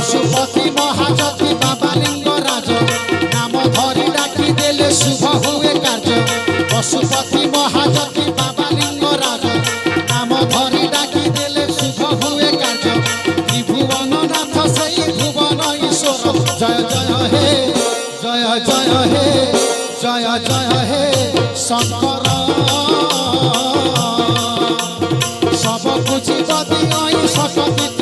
পশুপতি মহাযতি বাবা লিঙ্গরাজ নাম ধরি ডাকি দেলে শুভ হুয়ে কার্য পশুপতি মহাযতি বাবা লিঙ্গরাজ নাম ধরি ডাকি দেলে শুভ হুয়ে কার্য ত্রিভুবন নাথ সেই ভুবন ঈশ্বর জয় জয় হে জয় জয় হে জয় জয় হে শঙ্কর সব বুঝিব দিই শতপীঠ